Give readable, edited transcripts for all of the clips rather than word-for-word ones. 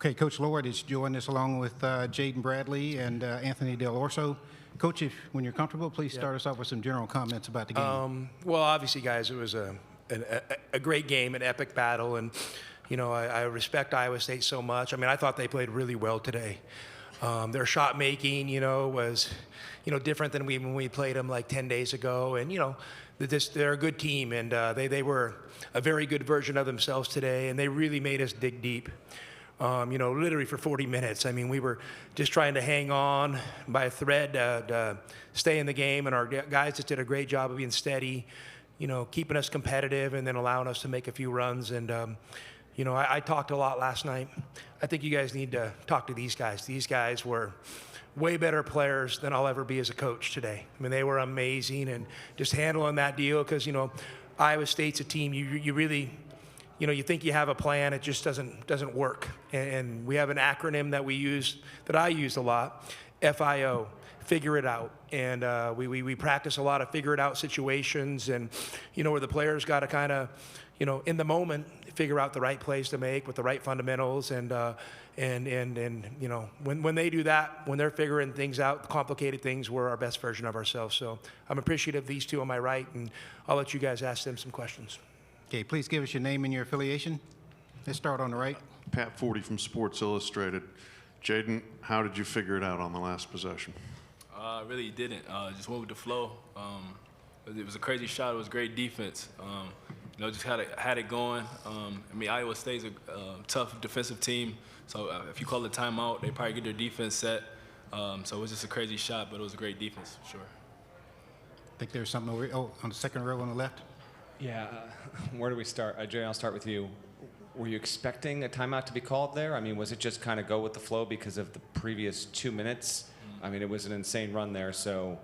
Okay, Coach Lord is joining us along with Jaden Bradley and Anthony Del Orso. Coach, when you're comfortable, please start us off with some general comments about the game. Well, obviously, guys, it was a great game, an epic battle, and I respect Iowa State so much. I mean, I thought they played really well today. Their shot making, was, different than when we played them like 10 days ago, and they're a good team, and they were a very good version of themselves today, and they really made us dig deep. Literally for 40 minutes. I mean, we were just trying to hang on by a thread to stay in the game, and our guys just did a great job of being steady, keeping us competitive and then allowing us to make a few runs. And, I talked a lot last night. I think you guys need to talk to these guys. These guys were way better players than I'll ever be as a coach today. I mean, they were amazing and just handling that deal because, Iowa State's a team you really – you think you have a plan, it just doesn't work. And we have an acronym that we use, that I use a lot, FIO, figure it out. And we practice a lot of figure it out situations, and where the players got to kind of, in the moment, figure out the right plays to make with the right fundamentals. And when they do that, when they're figuring things out, complicated things, we're our best version of ourselves. So I'm appreciative of these two on my right, and I'll let you guys ask them some questions. Okay, please give us your name and your affiliation. Let's start on the right. Pat Forty from Sports Illustrated. Jaden, how did you figure it out on the last possession? I really didn't. Just went with the flow. It was a crazy shot. It was great defense. Just had it going. Iowa State's a tough defensive team. So if you call a timeout, they probably get their defense set. So it was just a crazy shot, but it was a great defense, for sure. I think there's something over on the second row on the left. Yeah, where do we start? Jay, I'll start with you. Were you expecting a timeout to be called there? I mean, was it just kind of go with the flow because of the previous 2 minutes? I mean, it was an insane run there, so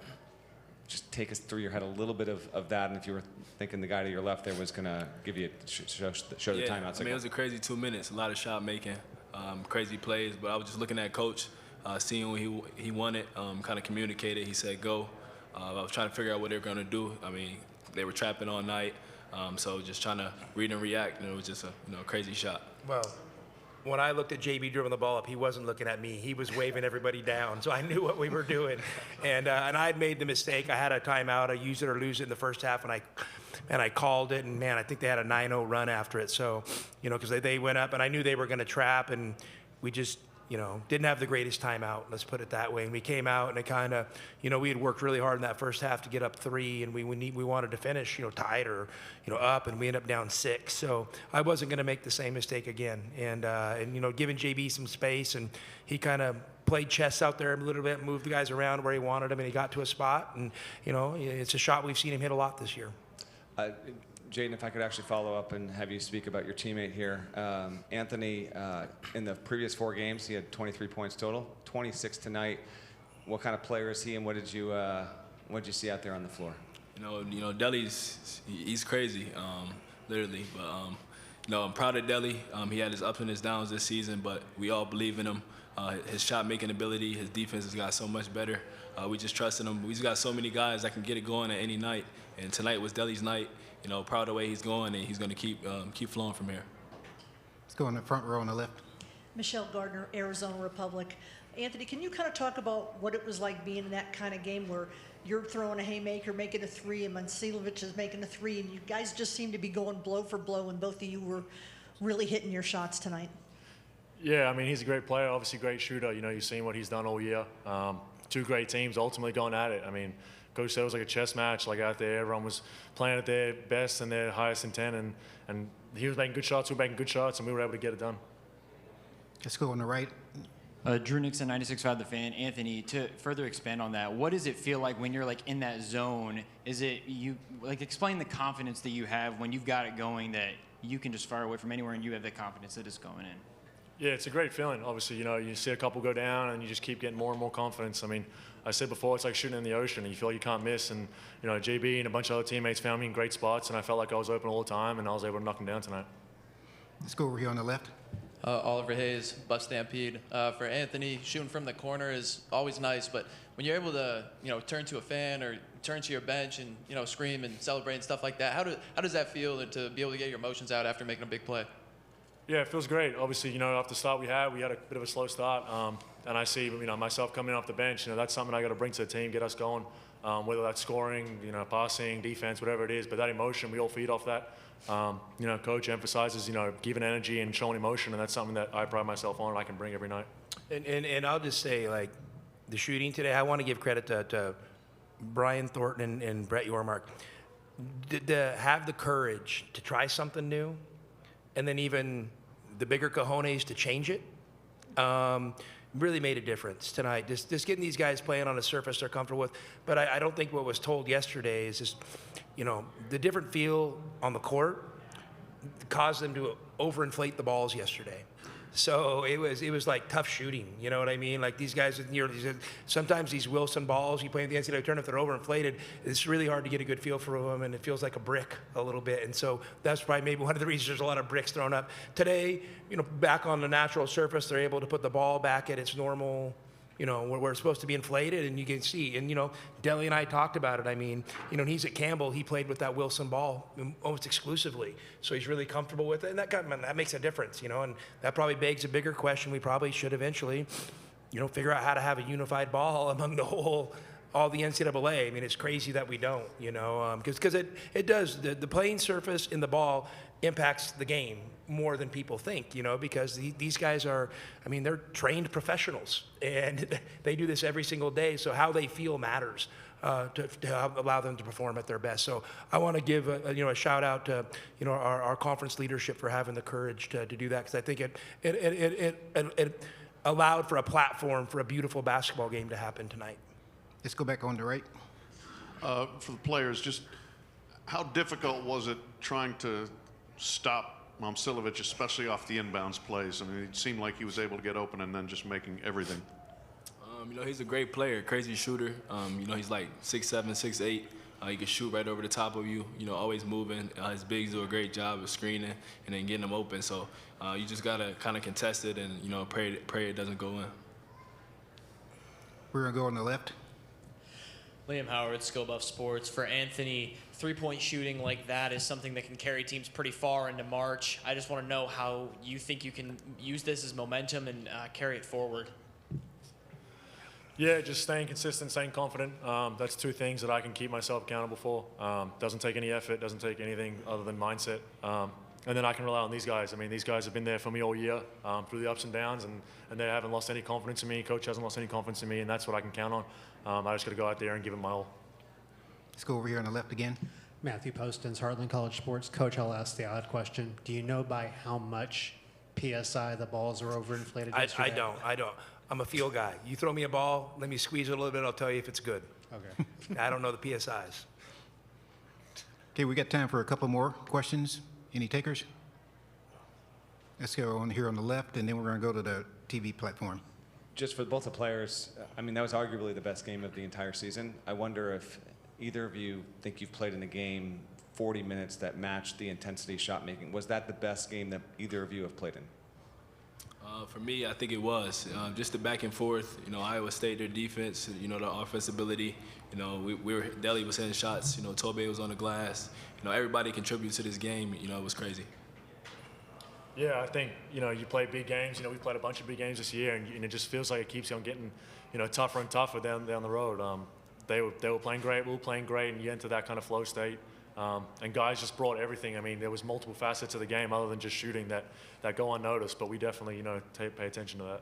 just take us through your head a little bit of that, and if you were thinking the guy to your left there was going to give you show the timeout. It was a crazy 2 minutes, a lot of shot making, crazy plays, but I was just looking at Coach, seeing when he wanted, kind of communicated. He said go. I was trying to figure out what they were going to do. I mean, they were trapping all night, so just trying to read and react, and it was just a crazy shot. Well, when I looked at JB dribbling the ball up, he wasn't looking at me. He was waving everybody down, so I knew what we were doing. And I had made the mistake. I had a timeout. I use it or lose it in the first half, and I called it. And man, I think they had a 9-0 run after it. So, because they went up, and I knew they were going to trap, and we just didn't have the greatest timeout, let's put it that way. And we came out, and it kind of, we had worked really hard in that first half to get up 3, and we wanted to finish, tied or, up, and we ended up down 6. So I wasn't going to make the same mistake again. And giving JB some space, and he kind of played chess out there a little bit, moved the guys around where he wanted them, and he got to a spot. And, it's a shot we've seen him hit a lot this year. Jaden, if I could actually follow up and have you speak about your teammate here. Anthony, in the previous 4 games, he had 23 points total, 26 tonight. What kind of player is he, and what did you see out there on the floor? He's crazy, literally. But I'm proud of Deli. He had his ups and his downs this season, but we all believe in him. His shot-making ability, his defense has got so much better. We just trust in him. We just got so many guys that can get it going at any night, and tonight was Deli's night. Proud of the way he's going, and he's going to keep flowing from here. Let's go in the front row on the left. Michelle Gardner, Arizona Republic. Anthony, can you kind of talk about what it was like being in that kind of game where you're throwing a haymaker, making a 3, and Mansilovic is making a 3, and you guys just seem to be going blow for blow, and both of you were really hitting your shots tonight? Yeah, I mean, he's a great player, obviously great shooter. You've seen what he's done all year. 2 great teams ultimately going at it. I mean, Coach said it was like a chess match, like out there. Everyone was playing at their best and their highest intent, and he was making good shots, we were making good shots, and we were able to get it done. Let's go on the right. Drew Nixon, 96.5 The Fan. Anthony, to further expand on that, what does it feel like when you're like in that zone? Is it explain the confidence that you have when you've got it going, that you can just fire away from anywhere and you have the confidence that it's going in? Yeah, it's a great feeling. Obviously, you see a couple go down and you just keep getting more and more confidence. I mean, I said before, it's like shooting in the ocean, and you feel like you can't miss. And, JB and a bunch of other teammates found me in great spots, and I felt like I was open all the time, and I was able to knock them down tonight. Let's go over here on the left. Oliver Hayes, Bus Stampede. For Anthony, shooting from the corner is always nice, but when you're able to, turn to a fan or turn to your bench and, scream and celebrate and stuff like that, how does that feel to be able to get your emotions out after making a big play? Yeah, it feels great. Obviously, off the start we had a bit of a slow start. And I see, myself coming off the bench, that's something I got to bring to the team, get us going, whether that's scoring, passing, defense, whatever it is. But that emotion, we all feed off that. Coach emphasizes, giving energy and showing emotion, and that's something that I pride myself on and I can bring every night. And I'll just say, like, the shooting today, I want to give credit to Brian Thornton and Brett Yormark. To have the courage to try something new, and then even the bigger cojones to change it, really made a difference tonight. Just getting these guys playing on a surface they're comfortable with. But I don't think what was told yesterday is just, the different feel on the court caused them to overinflate the balls yesterday. So it was like tough shooting, you know what I mean? Like these guys, sometimes these Wilson balls, you play in the NCAA tournament, they're overinflated. It's really hard to get a good feel for them, and it feels like a brick a little bit. And so that's probably maybe one of the reasons there's a lot of bricks thrown up. Today, back on the natural surface, they're able to put the ball back at its normal, where it's supposed to be inflated, and you can see. And, Deli and I talked about it. I mean, when he's at Campbell, he played with that Wilson ball almost exclusively. So he's really comfortable with it, and that makes a difference, and that probably begs a bigger question. We probably should eventually, figure out how to have a unified ball among all the NCAA. I mean, it's crazy that we don't, because it does. The playing surface in the ball impacts the game more than people think, because these guys are, they're trained professionals, and they do this every single day. So how they feel matters to allow them to perform at their best. So I want to give a shout out to our conference leadership for having the courage to do that, because I think it allowed for a platform for a beautiful basketball game to happen tonight. Let's go back on the right. For the players, just how difficult was it trying to stop Momcilovic, especially off the inbounds plays? It seemed like he was able to get open and then just making everything. He's a great player, crazy shooter. He's like 6'7", 6'8". He can shoot right over the top of you, always moving. His bigs do a great job of screening and then getting them open. So you just got to kind of contest it and, pray it doesn't go in. We're going to go on the left. Liam Howard, Skill Buff Sports. For Anthony, three-point shooting like that is something that can carry teams pretty far into March. I just want to know how you think you can use this as momentum and carry it forward. Yeah, just staying consistent, staying confident. That's two things that I can keep myself accountable for. Doesn't take any effort, doesn't take anything other than mindset. And then I can rely on these guys. These guys have been there for me all year through the ups and downs, and they haven't lost any confidence in me. Coach hasn't lost any confidence in me, and that's what I can count on. I just got to go out there and give it my all. Let's go over here on the left again. Matthew Postins, Heartland College Sports. Coach, I'll ask the odd question. Do you know by how much PSI the balls are overinflated yesterday? I don't. I'm a feel guy. You throw me a ball, let me squeeze it a little bit, I'll tell you if it's good. Okay. I don't know the PSIs. Okay, we got time for a couple more questions. Any takers? Let's go on here on the left, and then we're going to go to the TV platform. Just for both the players, that was arguably the best game of the entire season. I wonder if either of you think you've played in a game 40 minutes that matched the intensity shot making. Was that the best game that either of you have played in? For me, I think it was. Just the back and forth, Iowa State, their defense, the offense ability. Deli was hitting shots, Tobe was on the glass. Everybody contributed to this game. It was crazy. Yeah, I think, you play big games. We played a bunch of big games this year, and it just feels like it keeps on getting, tougher and tougher down the road. They were playing great, we were playing great, and you enter that kind of flow state. And guys just brought everything. There was multiple facets of the game other than just shooting that go unnoticed, but we definitely, pay attention to that.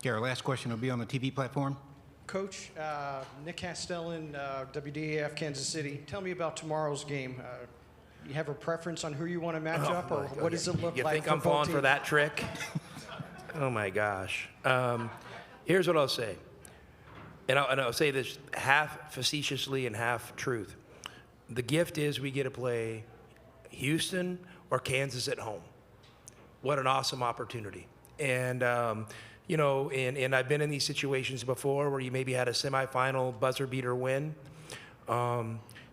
Okay, our last question will be on the TV platform. Coach, Nick Castellan, WDAF Kansas City. Tell me about tomorrow's game. You have a preference on who you want to match up, or what does it look you like? You think I'm falling for that trick? Oh my gosh. Here's what I'll say, and I'll say this half facetiously and half truth. The gift is we get to play Houston or Kansas at home. What an awesome opportunity. And, and I've been in these situations before where you maybe had a semifinal buzzer beater win.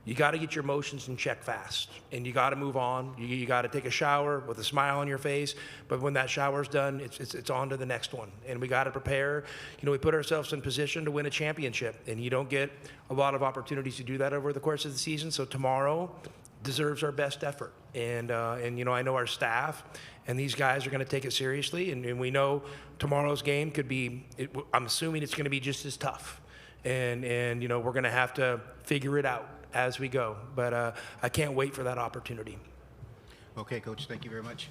You got to get your emotions in check fast, and you got to move on. You got to take a shower with a smile on your face. But when that shower's done, it's on to the next one. And we got to prepare. We put ourselves in position to win a championship, and you don't get a lot of opportunities to do that over the course of the season. So tomorrow, deserves our best effort. And I know our staff and these guys are going to take it seriously. And we know tomorrow's game could be, I'm assuming it's going to be just as tough. And we're going to have to figure it out as we go. But I can't wait for that opportunity. Okay, Coach, thank you very much.